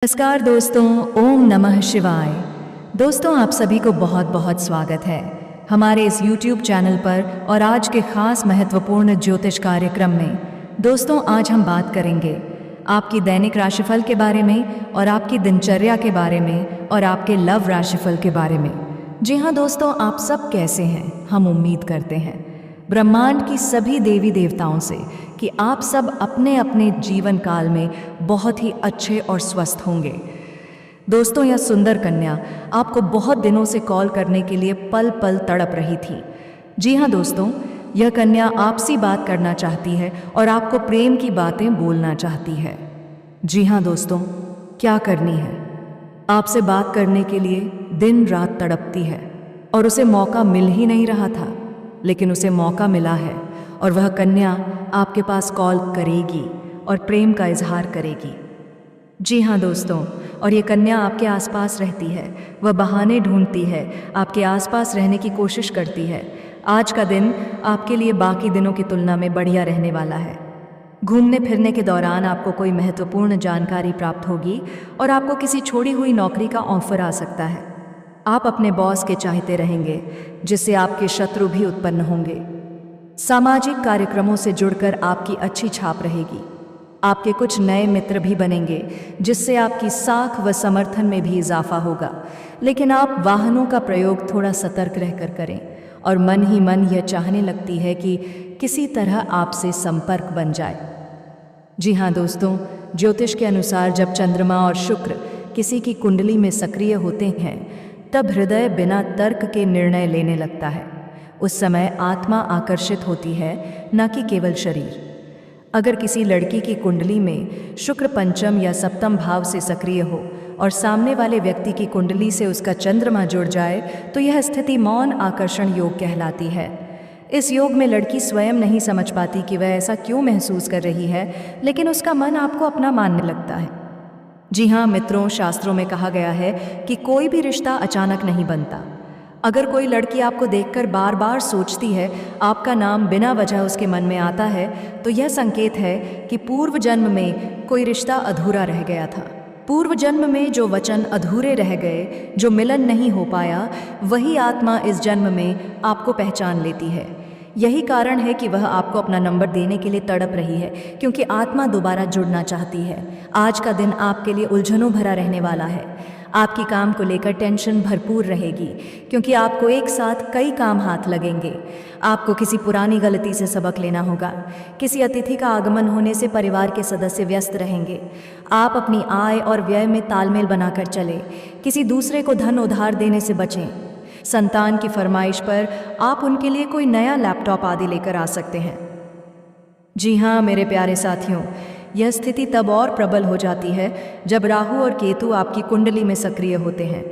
नमस्कार दोस्तों, ओम नमः शिवाय। दोस्तों, आप सभी को बहुत बहुत स्वागत है हमारे इस YouTube चैनल पर और आज के खास महत्वपूर्ण ज्योतिष कार्यक्रम में। दोस्तों, आज हम बात करेंगे आपकी दैनिक राशिफल के बारे में और आपकी दिनचर्या के बारे में और आपके लव राशिफल के बारे में। जी हाँ दोस्तों, आप सब कैसे हैं? हम उम्मीद करते हैं ब्रह्मांड की सभी देवी देवताओं से कि आप सब अपने अपने जीवन काल में बहुत ही अच्छे और स्वस्थ होंगे। दोस्तों, यह सुंदर कन्या आपको बहुत दिनों से कॉल करने के लिए पल पल तड़प रही थी। जी हाँ दोस्तों, यह कन्या आपसे बात करना चाहती है और आपको प्रेम की बातें बोलना चाहती है। जी हाँ दोस्तों, क्या करनी है? आपसे बात करने के लिए दिन रात तड़पती है और उसे मौका मिल ही नहीं रहा था, लेकिन उसे मौका मिला है और वह कन्या आपके पास कॉल करेगी और प्रेम का इजहार करेगी। जी हाँ दोस्तों, और ये कन्या आपके आसपास रहती है। वह बहाने ढूंढती है, आपके आसपास रहने की कोशिश करती है। आज का दिन आपके लिए बाकी दिनों की तुलना में बढ़िया रहने वाला है। घूमने फिरने के दौरान आपको कोई महत्वपूर्ण जानकारी प्राप्त होगी और आपको किसी छोड़ी हुई नौकरी का ऑफर आ सकता है। आप अपने बॉस के चाहते रहेंगे, जिससे आपके शत्रु भी उत्पन्न होंगे। सामाजिक कार्यक्रमों से जुड़कर आपकी अच्छी छाप रहेगी। आपके कुछ नए मित्र भी बनेंगे, जिससे आपकी साख व समर्थन में भी इजाफा होगा। लेकिन आप वाहनों का प्रयोग थोड़ा सतर्क रहकर करें और मन ही मन यह चाहने लगती है कि किसी तरह आपसे संपर्क बन जाए। जी हाँ दोस्तों, ज्योतिष के अनुसार जब चंद्रमा और शुक्र किसी की कुंडली में सक्रिय होते हैं, तब हृदय बिना तर्क के निर्णय लेने लगता है। उस समय आत्मा आकर्षित होती है, न कि केवल शरीर। अगर किसी लड़की की कुंडली में शुक्र पंचम या सप्तम भाव से सक्रिय हो और सामने वाले व्यक्ति की कुंडली से उसका चंद्रमा जुड़ जाए, तो यह स्थिति मौन आकर्षण योग कहलाती है। इस योग में लड़की स्वयं नहीं समझ पाती कि वह ऐसा क्यों महसूस कर रही है, लेकिन उसका मन आपको अपना मानने लगता है। जी हाँ मित्रों, शास्त्रों में कहा गया है कि कोई भी रिश्ता अचानक नहीं बनता। अगर कोई लड़की आपको देखकर बार बार सोचती है, आपका नाम बिना वजह उसके मन में आता है, तो यह संकेत है कि पूर्व जन्म में कोई रिश्ता अधूरा रह गया था। पूर्व जन्म में जो वचन अधूरे रह गए, जो मिलन नहीं हो पाया, वही आत्मा इस जन्म में आपको पहचान लेती है। यही कारण है कि वह आपको अपना नंबर देने के लिए तड़प रही है, क्योंकि आत्मा दोबारा जुड़ना चाहती है। आज का दिन आपके लिए उलझनों भरा रहने वाला है। आपकी काम को लेकर टेंशन भरपूर रहेगी, क्योंकि आपको एक साथ कई काम हाथ लगेंगे। आपको किसी पुरानी गलती से सबक लेना होगा। किसी अतिथि का आगमन होने से परिवार के सदस्य व्यस्त रहेंगे। आप अपनी आय और व्यय में तालमेल बनाकर चलें। किसी दूसरे को धन उधार देने से बचें। संतान की फरमाइश पर आप उनके लिए कोई नया लैपटॉप आदि लेकर आ सकते हैं। जी हाँ मेरे प्यारे साथियों, यह स्थिति तब और प्रबल हो जाती है जब राहु और केतु आपकी कुंडली में सक्रिय होते हैं।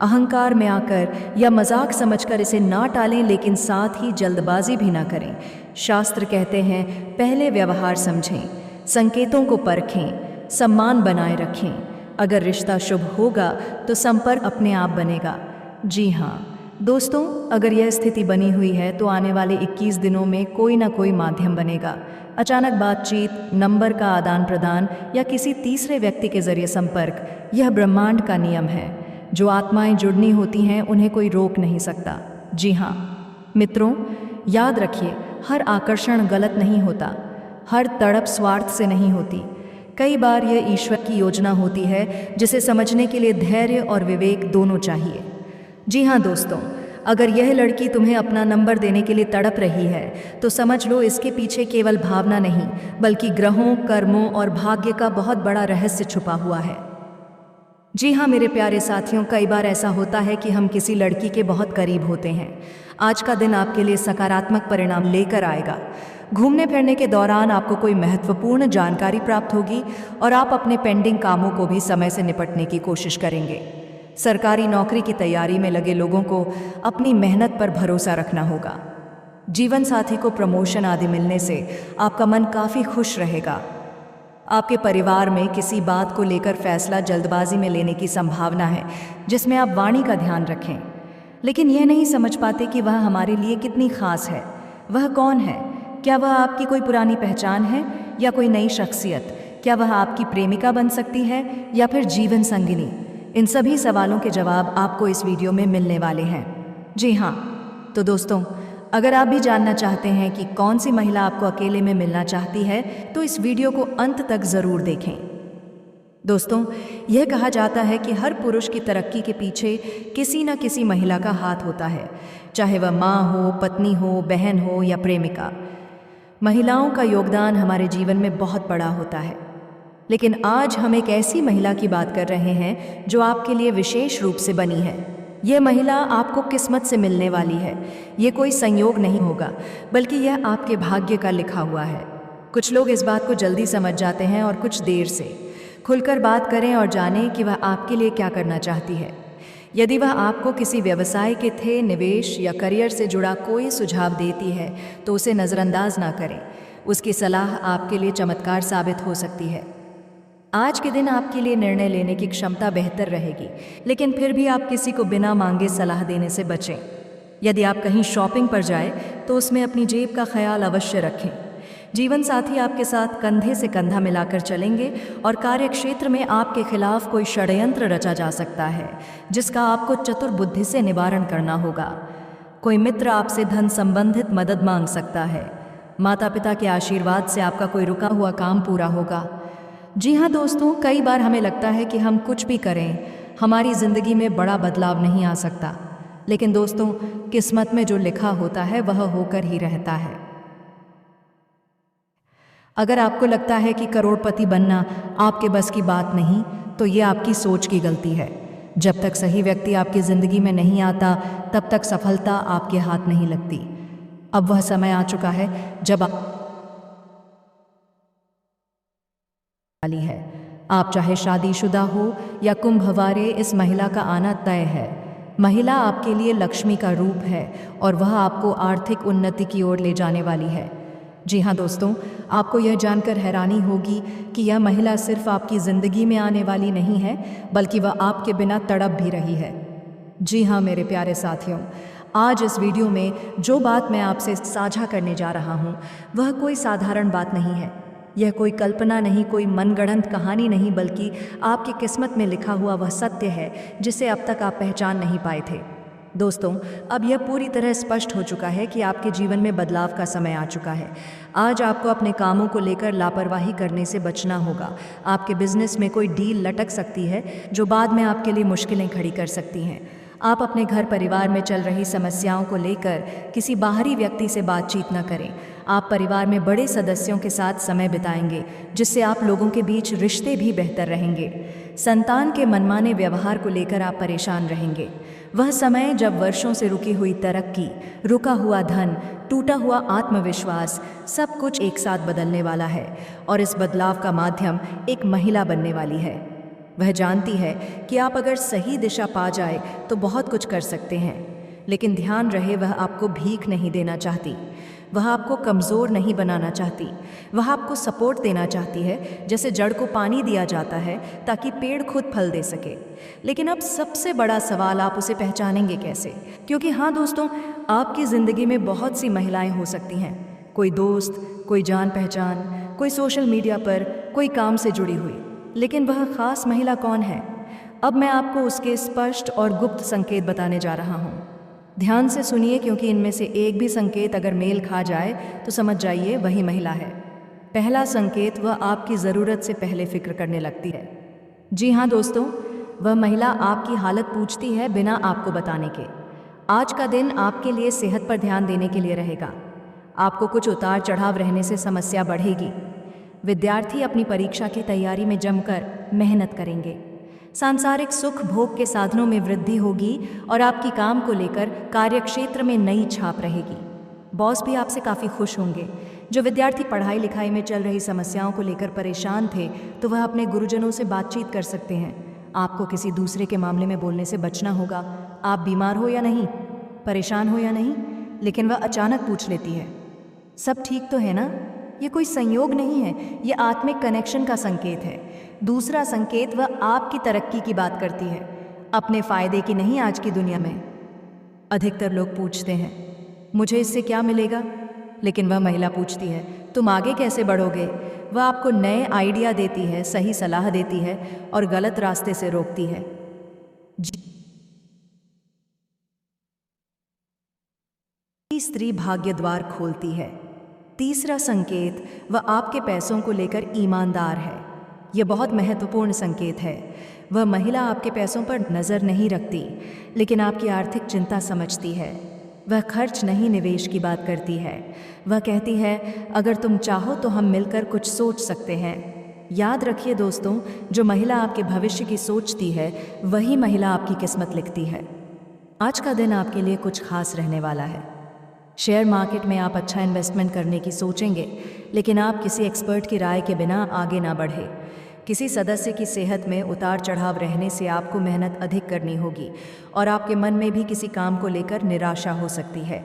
अहंकार में आकर या मजाक समझकर इसे ना टालें, लेकिन साथ ही जल्दबाजी भी ना करें। शास्त्र कहते हैं, पहले व्यवहार समझें, संकेतों को परखें, सम्मान बनाए रखें। अगर रिश्ता शुभ होगा तो संपर्क अपने आप बनेगा। जी हाँ दोस्तों, अगर यह स्थिति बनी हुई है तो आने वाले 21 दिनों में कोई ना कोई माध्यम बनेगा। अचानक बातचीत, नंबर का आदान प्रदान या किसी तीसरे व्यक्ति के जरिए संपर्क, यह ब्रह्मांड का नियम है। जो आत्माएं जुड़नी होती हैं, उन्हें कोई रोक नहीं सकता। जी हाँ मित्रों, याद रखिए, हर आकर्षण गलत नहीं होता, हर तड़प स्वार्थ से नहीं होती। कई बार यह ईश्वर की योजना होती है, जिसे समझने के लिए धैर्य और विवेक दोनों चाहिए। जी हाँ दोस्तों, अगर यह लड़की तुम्हें अपना नंबर देने के लिए तड़प रही है, तो समझ लो इसके पीछे केवल भावना नहीं, बल्कि ग्रहों, कर्मों और भाग्य का बहुत बड़ा रहस्य छुपा हुआ है। जी हाँ मेरे प्यारे साथियों, कई बार ऐसा होता है कि हम किसी लड़की के बहुत करीब होते हैं। आज का दिन आपके लिए सकारात्मक परिणाम लेकर आएगा। घूमने फिरने के दौरान आपको कोई महत्वपूर्ण जानकारी प्राप्त होगी और आप अपने पेंडिंग कामों को भी समय से निपटने की कोशिश करेंगे। सरकारी नौकरी की तैयारी में लगे लोगों को अपनी मेहनत पर भरोसा रखना होगा। जीवन साथी को प्रमोशन आदि मिलने से आपका मन काफ़ी खुश रहेगा। आपके परिवार में किसी बात को लेकर फैसला जल्दबाजी में लेने की संभावना है, जिसमें आप वाणी का ध्यान रखें। लेकिन यह नहीं समझ पाते कि वह हमारे लिए कितनी खास है। वह कौन है? क्या वह आपकी कोई पुरानी पहचान है या कोई नई शख्सियत? क्या वह आपकी प्रेमिका बन सकती है या फिर जीवन संगिनी? इन सभी सवालों के जवाब आपको इस वीडियो में मिलने वाले हैं। जी हाँ, तो दोस्तों, अगर आप भी जानना चाहते हैं कि कौन सी महिला आपको अकेले में मिलना चाहती है, तो इस वीडियो को अंत तक ज़रूर देखें। दोस्तों, यह कहा जाता है कि हर पुरुष की तरक्की के पीछे किसी न किसी महिला का हाथ होता है, चाहे वह माँ हो, पत्नी हो, बहन हो या प्रेमिका। महिलाओं का योगदान हमारे जीवन में बहुत बड़ा होता है, लेकिन आज हम एक ऐसी महिला की बात कर रहे हैं जो आपके लिए विशेष रूप से बनी है। यह महिला आपको किस्मत से मिलने वाली है। ये कोई संयोग नहीं होगा, बल्कि यह आपके भाग्य का लिखा हुआ है। कुछ लोग इस बात को जल्दी समझ जाते हैं और कुछ देर से। खुलकर बात करें और जानें कि वह आपके लिए क्या करना चाहती है। यदि वह आपको किसी व्यवसाय के थे, निवेश या करियर से जुड़ा कोई सुझाव देती है, तो उसे नज़रअंदाज ना करें। उसकी सलाह आपके लिए चमत्कार साबित हो सकती है। आज के दिन आपके लिए निर्णय लेने की क्षमता बेहतर रहेगी, लेकिन फिर भी आप किसी को बिना मांगे सलाह देने से बचें। यदि आप कहीं शॉपिंग पर जाएं, तो उसमें अपनी जेब का ख्याल अवश्य रखें। जीवन साथी आपके साथ कंधे से कंधा मिलाकर चलेंगे और कार्यक्षेत्र में आपके खिलाफ कोई षड्यंत्र रचा जा सकता है, जिसका आपको चतुर बुद्धि से निवारण करना होगा। कोई मित्र आपसे धन संबंधित मदद मांग सकता है। माता पिता के आशीर्वाद से आपका कोई रुका हुआ काम पूरा होगा। जी हाँ दोस्तों, कई बार हमें लगता है कि हम कुछ भी करें, हमारी ज़िंदगी में बड़ा बदलाव नहीं आ सकता, लेकिन दोस्तों, किस्मत में जो लिखा होता है वह होकर ही रहता है। अगर आपको लगता है कि करोड़पति बनना आपके बस की बात नहीं, तो ये आपकी सोच की गलती है। जब तक सही व्यक्ति आपकी ज़िंदगी में नहीं आता, तब तक सफलता आपके हाथ नहीं लगती। अब वह समय आ चुका है जब आप चाहे शादीशुदा हो या कुंभवारे, इस महिला का आना तय है। महिला आपके लिए लक्ष्मी का रूप है और वह आपको आर्थिक उन्नति की ओर ले जाने वाली है। जी हाँ दोस्तों, आपको यह जानकर हैरानी होगी कि यह महिला सिर्फ आपकी ज़िंदगी में आने वाली नहीं है, बल्कि वह आपके बिना तड़प भी रही है। जी हाँ मेरे प्यारे साथियों, आज इस वीडियो में जो बात मैं आपसे साझा करने जा रहा हूँ, वह कोई साधारण बात नहीं है। यह कोई कल्पना नहीं, कोई मनगढ़ंत कहानी नहीं, बल्कि आपकी किस्मत में लिखा हुआ वह सत्य है जिसे अब तक आप पहचान नहीं पाए थे। दोस्तों, अब यह पूरी तरह स्पष्ट हो चुका है कि आपके जीवन में बदलाव का समय आ चुका है। आज आपको अपने कामों को लेकर लापरवाही करने से बचना होगा। आपके बिजनेस में कोई डील लटक सकती है जो बाद में आपके लिए मुश्किलें खड़ी कर सकती हैं। आप अपने घर परिवार में चल रही समस्याओं को लेकर किसी बाहरी व्यक्ति से बातचीत न करें। आप परिवार में बड़े सदस्यों के साथ समय बिताएंगे, जिससे आप लोगों के बीच रिश्ते भी बेहतर रहेंगे। संतान के मनमाने व्यवहार को लेकर आप परेशान रहेंगे। वह समय जब वर्षों से रुकी हुई तरक्की, रुका हुआ धन, टूटा हुआ आत्मविश्वास, सब कुछ एक साथ बदलने वाला है और इस बदलाव का माध्यम एक महिला बनने वाली है। वह जानती है कि आप अगर सही दिशा पा जाए तो बहुत कुछ कर सकते हैं, लेकिन ध्यान रहे, वह आपको भीख नहीं देना चाहती। वह आपको कमज़ोर नहीं बनाना चाहती। वह आपको सपोर्ट देना चाहती है, जैसे जड़ को पानी दिया जाता है ताकि पेड़ खुद फल दे सके। लेकिन अब सबसे बड़ा सवाल, आप उसे पहचानेंगे कैसे? क्योंकि हाँ दोस्तों, आपकी ज़िंदगी में बहुत सी महिलाएं हो सकती हैं। कोई दोस्त, कोई जान पहचान, कोई सोशल मीडिया पर, कोई काम से जुड़ी हुई, लेकिन वह खास महिला कौन है? अब मैं आपको उसके स्पष्ट और गुप्त संकेत बताने जा रहा हूँ। ध्यान से सुनिए, क्योंकि इनमें से एक भी संकेत अगर मेल खा जाए तो समझ जाइए वही महिला है। पहला संकेत, वह आपकी ज़रूरत से पहले फिक्र करने लगती है। जी हाँ दोस्तों, वह महिला आपकी हालत पूछती है बिना आपको बताने के। आज का दिन आपके लिए सेहत पर ध्यान देने के लिए रहेगा। आपको कुछ उतार चढ़ाव रहने से समस्या बढ़ेगी। विद्यार्थी अपनी परीक्षा की तैयारी में जमकर मेहनत करेंगे। सांसारिक सुख भोग के साधनों में वृद्धि होगी और आपकी काम को लेकर कार्यक्षेत्र में नई छाप रहेगी। बॉस भी आपसे काफ़ी खुश होंगे। जो विद्यार्थी पढ़ाई लिखाई में चल रही समस्याओं को लेकर परेशान थे, तो वह अपने गुरुजनों से बातचीत कर सकते हैं। आपको किसी दूसरे के मामले में बोलने से बचना होगा। आप बीमार हो या नहीं, परेशान हो या नहीं, लेकिन वह अचानक पूछ लेती है, सब ठीक तो है ना? ये कोई संयोग नहीं है, ये आत्मिक कनेक्शन का संकेत है। दूसरा संकेत, वह आपकी तरक्की की बात करती है, अपने फ़ायदे की नहीं। आज की दुनिया में अधिकतर लोग पूछते हैं, मुझे इससे क्या मिलेगा? लेकिन वह महिला पूछती है, तुम आगे कैसे बढ़ोगे? वह आपको नए आइडिया देती है, सही सलाह देती है और गलत रास्ते से रोकती है। स्त्री भाग्य द्वार खोलती है। तीसरा संकेत, वह आपके पैसों को लेकर ईमानदार है। यह बहुत महत्वपूर्ण संकेत है। वह महिला आपके पैसों पर नज़र नहीं रखती, लेकिन आपकी आर्थिक चिंता समझती है। वह खर्च नहीं, निवेश की बात करती है। वह कहती है, अगर तुम चाहो तो हम मिलकर कुछ सोच सकते हैं। याद रखिए दोस्तों, जो महिला आपके भविष्य की सोचती है, वही महिला आपकी किस्मत लिखती है। आज का दिन आपके लिए कुछ खास रहने वाला है। शेयर मार्केट में आप अच्छा इन्वेस्टमेंट करने की सोचेंगे, लेकिन आप किसी एक्सपर्ट की राय के बिना आगे ना बढ़े। किसी सदस्य की सेहत में उतार चढ़ाव रहने से आपको मेहनत अधिक करनी होगी और आपके मन में भी किसी काम को लेकर निराशा हो सकती है।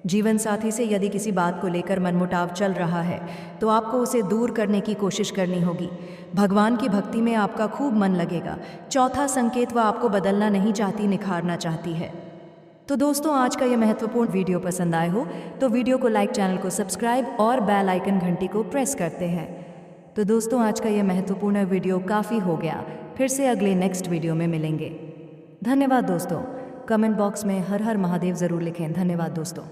जीवन साथी से यदि किसी बात को लेकर मनमुटाव चल रहा है तो आपको उसे दूर करने की कोशिश करनी होगी। भगवान की भक्ति में आपका खूब मन लगेगा। चौथा संकेत, वह आपको बदलना नहीं चाहती, निखारना चाहती है। तो दोस्तों, आज का यह महत्वपूर्ण वीडियो पसंद आए हो तो वीडियो को लाइक, चैनल को सब्सक्राइब और बेल आइकन घंटी को प्रेस करते हैं। तो दोस्तों, आज का यह महत्वपूर्ण वीडियो काफ़ी हो गया। फिर से अगले नेक्स्ट वीडियो में मिलेंगे। धन्यवाद दोस्तों। कमेंट बॉक्स में हर हर महादेव ज़रूर लिखें। धन्यवाद दोस्तों।